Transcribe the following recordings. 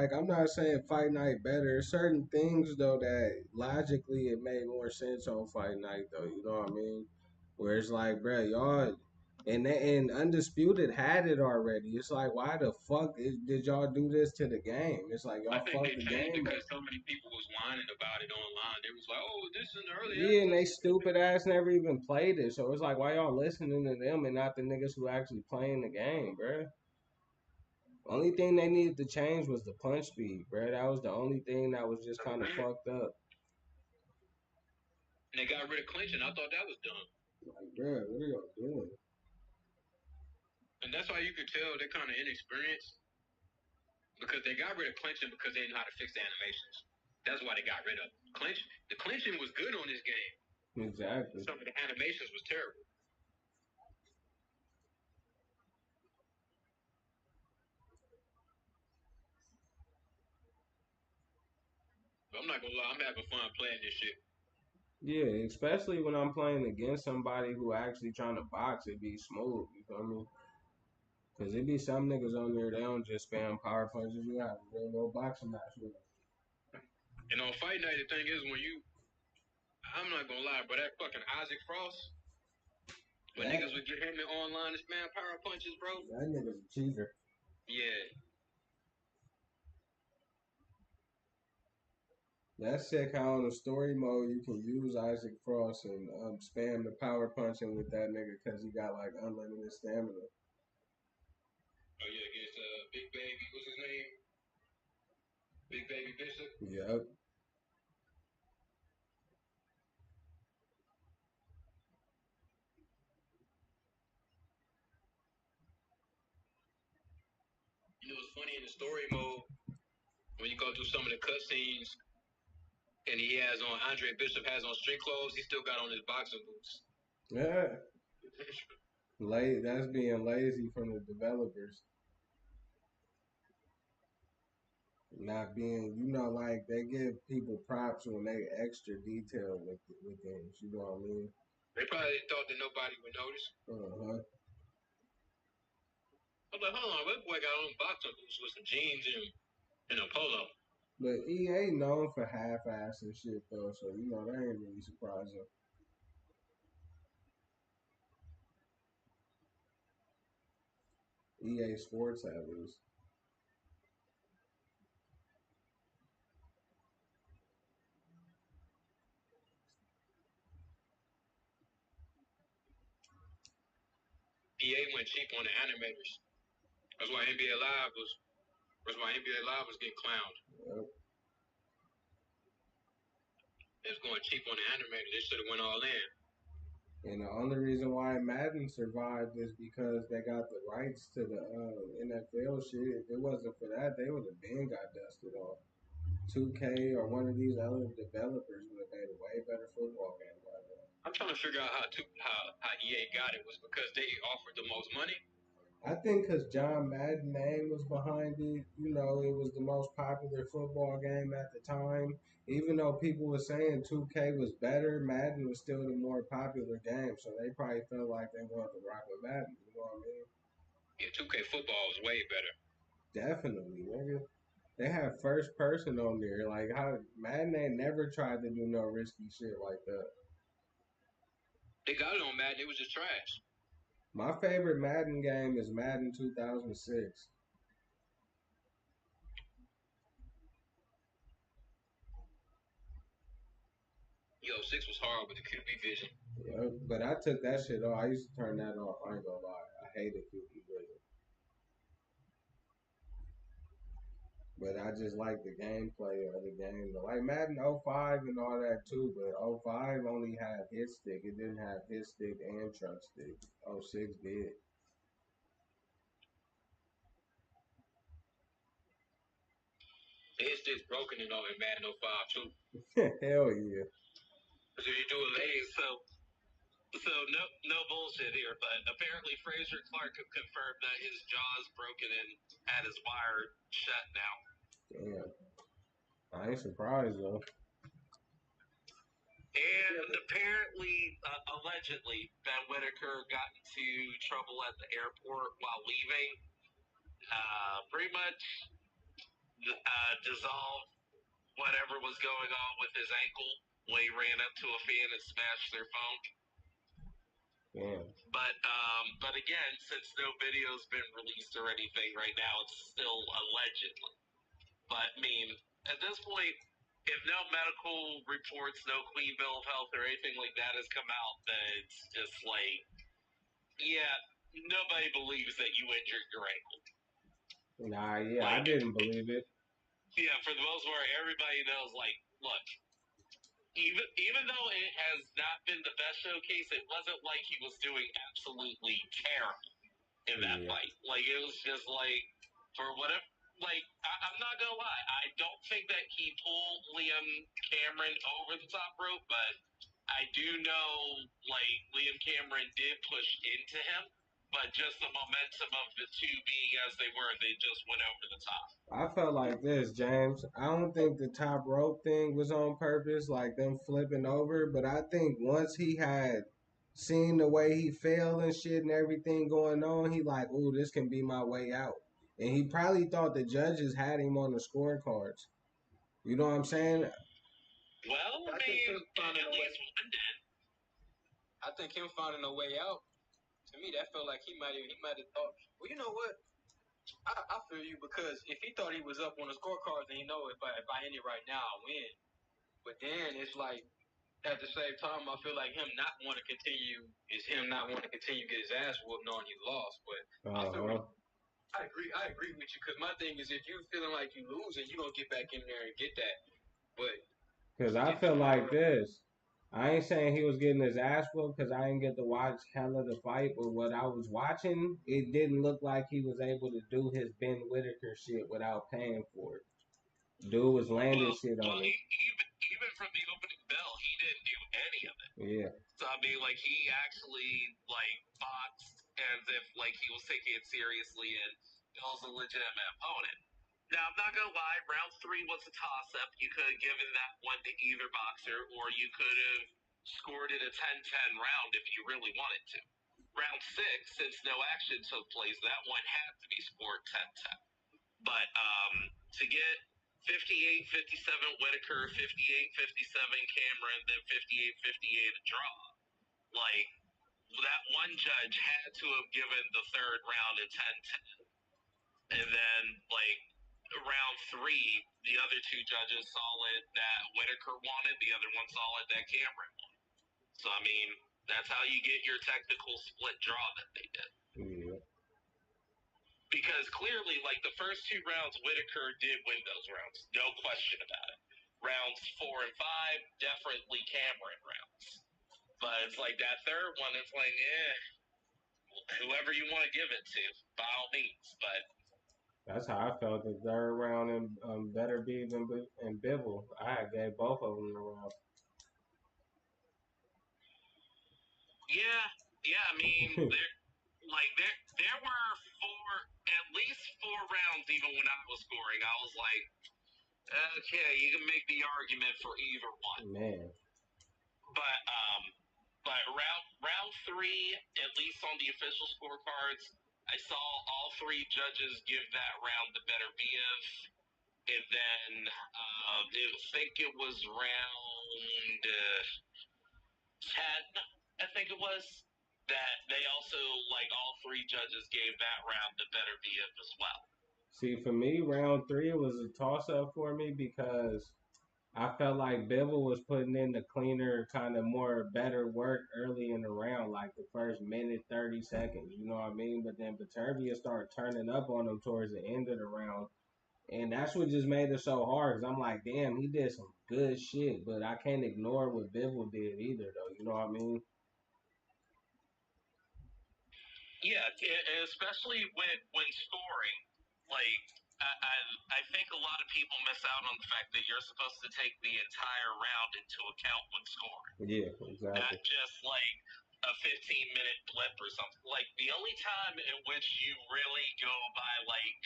like I'm not saying Fight Night better. Certain things though that logically it made more sense on Fight Night though. You know what I mean? Where it's like, bruh, y'all and Undisputed had it already. It's like, why the fuck did y'all do this to the game? It's like I y'all think fucked they the changed game it up. because so many people was whining about it online. They was like, "Oh, this in the early Yeah, and they access." stupid ass never even played it. So it's like, why y'all listening to them and not the niggas who actually playing the game, bruh? Only thing they needed to change was the punch speed, bruh. That was the only thing that was just kind of fucked up. And they got rid of clinching. I thought that was dumb. Like, bruh, what are y'all doing? And that's why you could tell they're kind of inexperienced because they got rid of clinching because they didn't know how to fix the animations. That's why they got rid of clinch. The clinching was good on this game. Exactly. Some of the animations was terrible. But I'm not gonna lie, I'm having fun playing this shit. Yeah, especially when I'm playing against somebody who actually trying to box, it be smooth. You feel me? Cause it be some niggas on there they don't just spam power punches. You have a real little boxing match with them. And on fight night, the thing is I'm not gonna lie, but that fucking Isaac Frost, when niggas would get him in online and spam power punches, bro. That nigga's a cheater. Yeah. That's sick how in the story mode you can use Isaac Frost and spam the power punching with that nigga because he got like unlimited stamina. Oh yeah, against Big Baby, what's his name? Big Baby Bishop. Yep. You know what's funny in the story mode when you go through some of the cutscenes and he has on Andre Bishop has on street clothes, he still got on his boxing boots. Yeah. That's being lazy from the developers. Not being, like they give people props when they extra detail with things. You know what I mean? They probably thought that nobody would notice. Uh-huh. I'm like, hold on, that boy got on boxing boots with some jeans and a polo. But EA known for half-ass and shit though, so that ain't really surprising. EA Sports at least. EA went cheap on the animators. That's why NBA Live was getting clowned. Yep. It's going cheap on the animators. They should have went all in. And the only reason why Madden survived is because they got the rights to the NFL shit. If it wasn't for that, they would have been got dusted off. 2K or one of these other developers would have made a way better football game by now. I'm trying to figure out how EA got it was because they offered the most money. I think because John Madden name was behind it, it was the most popular football game at the time. Even though people were saying 2K was better, Madden was still the more popular game. So they probably felt like they wanted to rock with Madden. You know what I mean? Yeah, 2K football is way better. Definitely, nigga. They have first person on there. Like how Madden ain't never tried to do no risky shit like that. They got it on Madden. It was just trash. My favorite Madden game is Madden 2006. Yo, 6 was hard with the QB vision. Yeah, but I took that shit off. I used to turn that off. I ain't gonna lie. I hated QB vision. But I just like the gameplay of the game. Like Madden '05 and all that too, but '05 only had hit stick. It didn't have hit stick and truck stick. '06 did. The hit stick's broken in Madden 05 too. Hell yeah. So you do a leg, so no bullshit here, but apparently Fraser Clark confirmed that his jaw is broken and had his wire shut now. Damn. I ain't surprised though. And apparently, allegedly, Ben Whitaker got into trouble at the airport while leaving. Pretty much dissolve whatever was going on with his ankle when he ran up to a fan and smashed their phone. Yeah. But again, since no video's been released or anything right now, it's still allegedly. But I mean, at this point, if no medical reports, no clean bill of health or anything like that has come out, then it's just like, yeah, nobody believes that you injured your ankle. Nah, yeah, I didn't believe it. Yeah, for the most part, everybody knows. Like, look, even though it has not been the best showcase, it wasn't like he was doing absolutely terrible in that fight. Like, it was just like, for whatever, like, I'm not gonna lie, I don't think that he pulled Liam Cameron over the top rope, but I do know, like, Liam Cameron did push into him, but just the momentum of the two being as they were, they just went over the top. I felt like this, James. I don't think the top rope thing was on purpose, like them flipping over, but I think once he had seen the way he fell and shit and everything going on, he like, ooh, this can be my way out. And he probably thought the judges had him on the scorecards. You know what I'm saying? Well, I mean, at least one did. I think him finding a way out, to me, that felt like he might have thought, well, you know what? I feel you, because if he thought he was up on the scorecards, then he know if I end it right now, I win. But then it's like, at the same time, I feel like him not want to continue is him not want to continue to get his ass whooped knowing he lost. But I feel I agree with you, because my thing is, if you feeling like you losing, you gonna get back in there and get that. But Because I feel like this. I ain't saying he was getting his ass whooped because I didn't get to watch hella the fight, but what I was watching, it didn't look like he was able to do his Ben Whitaker shit without paying for it. Dude was landing shit on him. Even from the opening bell, he didn't do any of it. Yeah. So I mean, like, he actually like boxed as if like he was taking it seriously and it was a legitimate opponent. Now I'm not gonna lie, round 3 was a toss up. You could have given that one to either boxer, or you could have scored it a 10-10 round if you really wanted to. Round 6, since no action took place, that one had to be scored 10-10. But to get 58-57 Whitaker, 58-57 Cameron, then 58-58 a draw, like, that one judge had to have given the third round a 10-10. And then, like, round 3, the other two judges saw it that Whitaker wanted, the other one saw it that Cameron wanted. So, I mean, that's how you get your technical split draw that they did. Yeah. Because clearly, like, the first 2 rounds, Whitaker did win those rounds. No question about it. Rounds 4 and 5, definitely Cameron rounds. But it's like that third one, it's like, whoever you want to give it to, by all means. But that's how I felt the third round in Better Be and Bivol. I gave both of them the round. Yeah. I mean, there were at least 4 rounds. Even when I was scoring, I was like, okay, you can make the argument for either one. Man. But round 3, at least on the official scorecards, I saw all 3 judges give that round the better BF. And then I think it was round 10, I think it was, that they also, like, all 3 judges gave that round the better BF as well. See, for me, round 3 was a toss up for me because I felt like Bivol was putting in the cleaner, kind of more better work early in the round, like the first minute, 30 seconds. You know what I mean? But then Vitervia started turning up on him towards the end of the round. And that's what just made it so hard. Because I'm like, damn, he did some good shit. But I can't ignore what Bivol did either, though. You know what I mean? Yeah, especially when scoring. Like, I think a lot of people miss out on the fact that you're supposed to take the entire round into account when scoring. Yeah, exactly. Not just like a 15-minute blip or something. Like, the only time in which you really go by like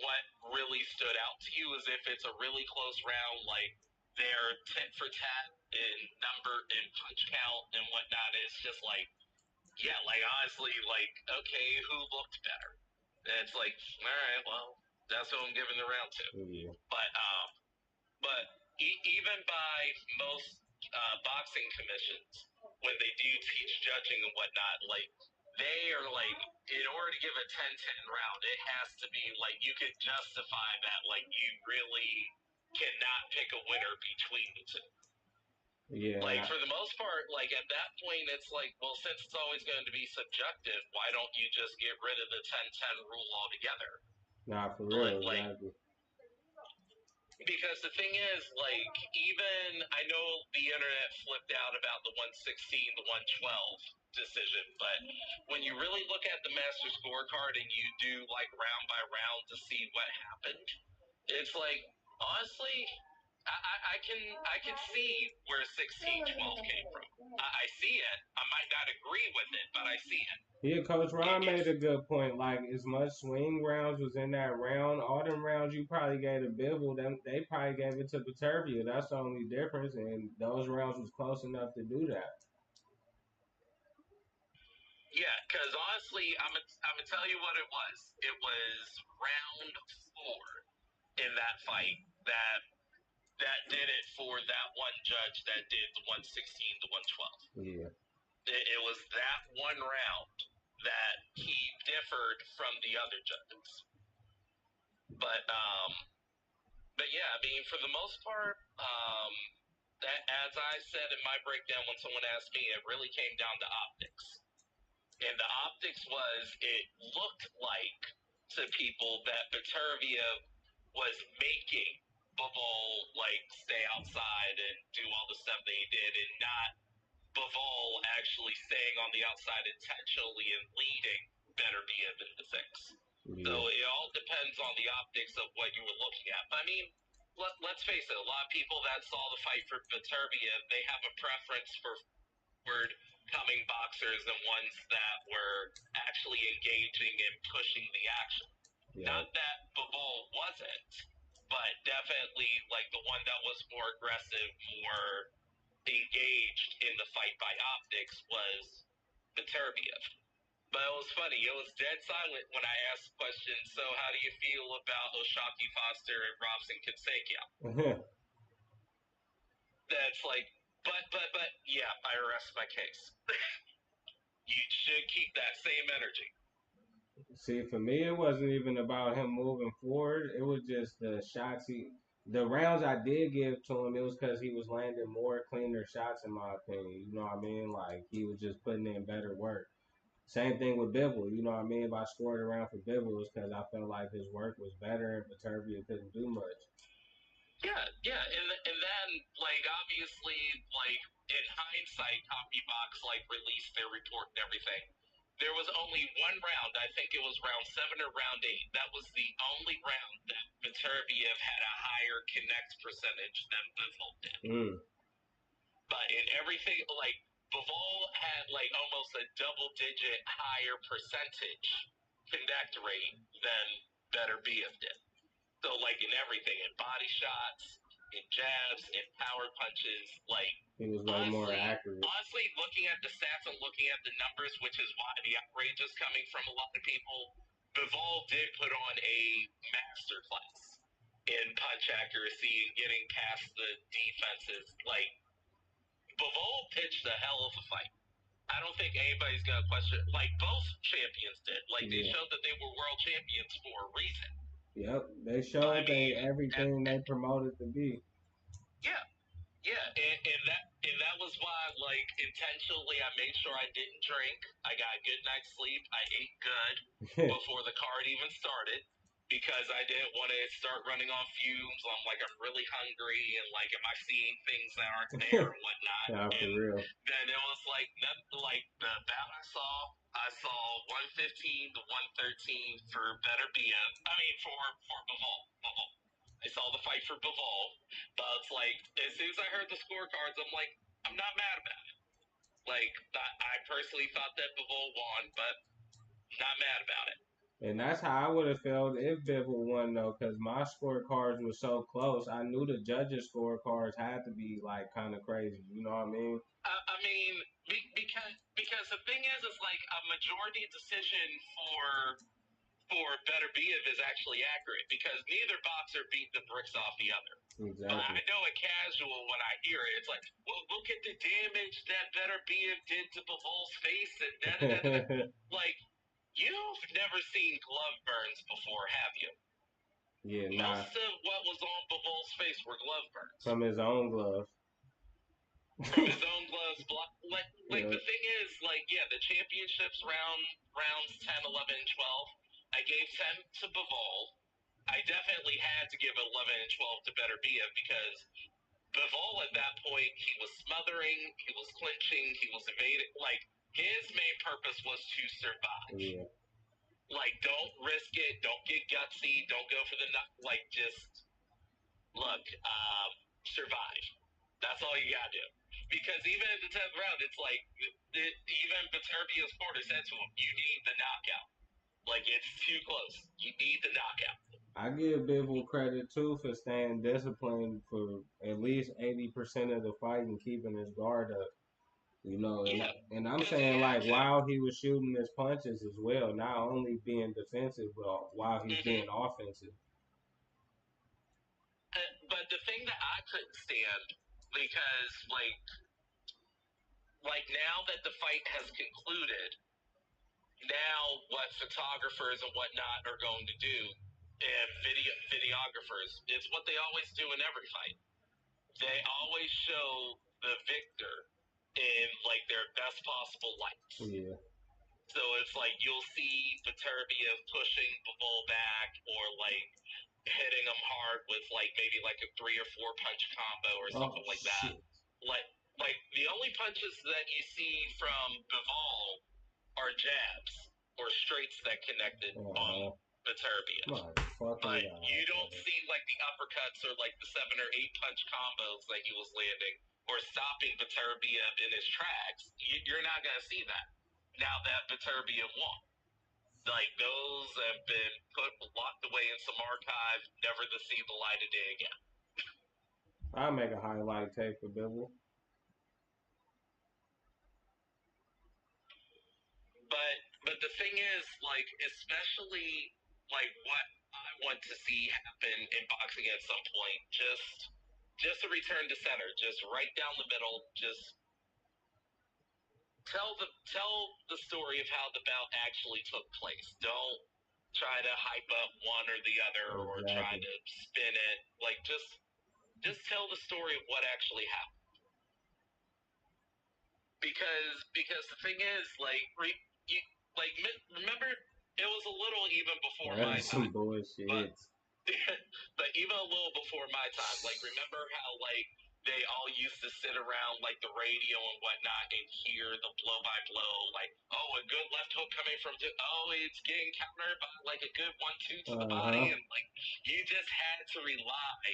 what really stood out to you is if it's a really close round, like they're tit for tat in number and punch count and whatnot. It's just like, yeah, like, honestly, like, okay, who looked better? And it's like, all right, well, That's what I'm giving the round to. Yeah. But even by most boxing commissions, when they do teach judging and whatnot, like they are like, in order to give a 10-10 round, it has to be like you can justify that, like you really cannot pick a winner between the two. Yeah. Like for the most part, like at that point, it's like, well, since it's always going to be subjective, why don't you just get rid of the 10-10 rule altogether? Nah, for real, Like, exactly. because the thing is, like, even I know the internet flipped out about the 116, the 112 decision, but when you really look at the master scorecard and you do like round by round to see what happened, it's like honestly, I can see where 16-12 came from. I see it. I might not agree with it, but I see it. Yeah, Coach Ron made a good point. Like, as much swing rounds was in that round, all them rounds you probably gave to Bivol, them they probably gave it to Patervia. That's the only difference, and those rounds was close enough to do that. Yeah, because honestly, I'm gonna tell you what it was. It was round 4 in that fight that did it for that one judge that did the 116 to 112. Yeah. It was that one round that he differed from the other judges. But yeah, I mean, for the most part, as I said in my breakdown when someone asked me, it really came down to optics. And the optics was, it looked like to people that Vitervia was making Bivol like stay outside and do all the stuff that he did, and not Bivol actually staying on the outside intentionally and leading Beterbiev into 6. Yeah. So it all depends on the optics of what you were looking at. But I mean, let's face it, a lot of people that saw the fight for Beterbiev, they have a preference for forward coming boxers and ones that were actually engaging and pushing the action. Yeah. Not that Bivol wasn't, but definitely like the one that was more aggressive, more engaged in the fight by optics was Beterbiev. But it was funny. It was dead silent when I asked the question, so how do you feel about Oshaki Foster and Robson Kinsakia? That's like, but, yeah, I rest my case. You should keep that same energy. See, for me, it wasn't even about him moving forward. It was just the shots the rounds I did give to him. It was because he was landing more cleaner shots, in my opinion. You know what I mean? Like he was just putting in better work. Same thing with Bivol. You know what I mean? If I scored around for Bivol, it was because I felt like his work was better and Vitervia couldn't do much. Yeah, and then like obviously like in hindsight, CopyBox like released their report and everything. There was only one round. I think it was round 7 or round 8. That was the only round that Viterbiev had a higher connect percentage than Bivol did. But in everything, like Bivol had like almost a double-digit higher percentage connect rate than Beterbiev did. So like in everything, in body shots, in jabs, in power punches, like he was way more accurate. Honestly, looking at the stats and looking at the numbers, which is why the outrage is coming from a lot of people, Bivol did put on a masterclass in punch accuracy and getting past the defenses. Like Bivol pitched a hell of a fight. I don't think anybody's gonna question it. Like both champions did. Like they showed that they were world champions for a reason. Yep, they showed everything they promoted to be. Yeah, and that was why, like, intentionally, I made sure I didn't drink. I got a good night's sleep. I ate good before the card even started because I didn't want to start running on fumes. I'm like, I'm really hungry, and like, am I seeing things that aren't there and whatnot? Nah, for real. Then it was like, like the bout I saw 115 to 113 for Beterbiev. I mean, for Bivol. I saw the fight for Bivol, but it's like as soon as I heard the scorecards, I'm like, I'm not mad about it. Like I personally thought that Bivol won, but not mad about it. And that's how I would have felt if Bivol won, though, because my scorecards were so close. I knew the judges' scorecards had to be like kind of crazy. You know what I mean? I mean, because the thing is like a majority decision for for Better Be It is actually accurate because neither boxer beat the bricks off the other. Exactly. But I know a casual when I hear it, it's like, well, look at the damage that Better Be It did to Bivol's face and da da da da. Like, you've never seen glove burns before, have you? Yeah, nah. Most of what was on Bivol's face were glove burns. From his own glove. From his own gloves. Like Yeah. the thing is, like, yeah, the championships rounds 10, 11, 12, I gave 10 to Bivol. I definitely had to give 11 and 12 to Better Be It because Bivol at that point, he was smothering, he was clinching, he was evading. Like, his main purpose was to survive. Yeah. Like, don't risk it, don't get gutsy, don't go for the like, just look, survive. That's all you gotta do. Because even in the 10th round, it's like even Viterbia's corner said to him, "You need the knockout. Like it's too close. You need the knockout." I give Bivol credit too for staying disciplined for at least 80% of the fight and keeping his guard up. You know, and I'm saying like while he was shooting his punches as well, not only being defensive, but while he's being offensive. But the thing that I couldn't stand, because like now that the fight has concluded, now what photographers and whatnot are going to do, and videographers, it's what they always do in every fight. They always show the victor in like their best possible lights. Yeah. So it's like you'll see Viterbia pushing Bivol back or like hitting him hard with like maybe like a 3 or 4 punch combo or something like that. Like the only punches that you see from Bivol are jabs or straights that connected on Viterbia. But you don't see like the uppercuts or like the 7 or 8 punch combos that he was landing or stopping Viterbia in his tracks. You're not gonna see that now that Viterbia won. Like those have been locked away in some archive, never to see the light of day again. I'll make a highlight tape for Bivol. But the thing is, like, especially like what I want to see happen in boxing at some point, just a return to center, just right down the middle, just tell the story of how the bout actually took place. Don't try to hype up one or the other or try to spin it. Like just tell the story of what actually happened. Because the thing is, like, remember, it was a little even before my time. Some bullshit. But even a little before my time, like, remember how like they all used to sit around like the radio and whatnot and hear the blow by blow, like, oh, a good left hook coming from, it's getting countered by like a good 1-2 to the body, and like you just had to rely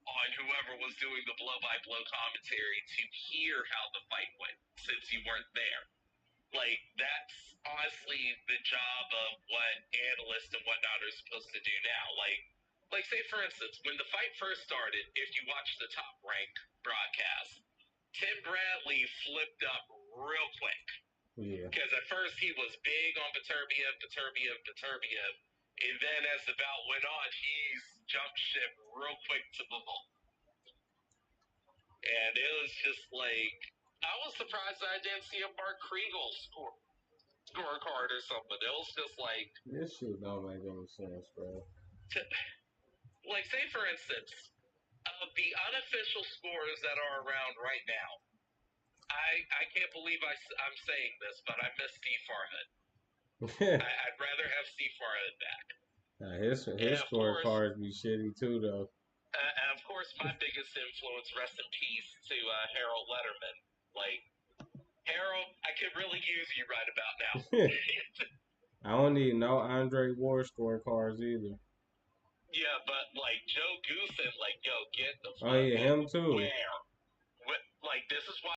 on whoever was doing the blow by blow commentary to hear how the fight went since you weren't there. Like that's honestly the job of what analysts and whatnot are supposed to do now. Like say for instance, when the fight first started, if you watch the Top Rank broadcast, Tim Bradley flipped up real quick. Yeah. Because at first he was big on Viterbia, and then as the bout went on, he's jumped ship real quick to Bivol. And it was just like, I was surprised I didn't see a Mark Kriegel scorecard or something. It was just like, this shit don't make any sense, bro. Like, say for instance, of the unofficial scores that are around right now, I can't believe I'm saying this, but I miss Steve Farhood. I'd rather have Steve Farhood back. His scorecards be shitty too, though. And of course, my biggest influence, rest in peace, to Harold Letterman. Like, Harold, I could really use you right about now. I don't need no Andre Ward scorecards either. Yeah, but like Joe Goosen, like, yo, get the fuck him too. Where? Like, this is why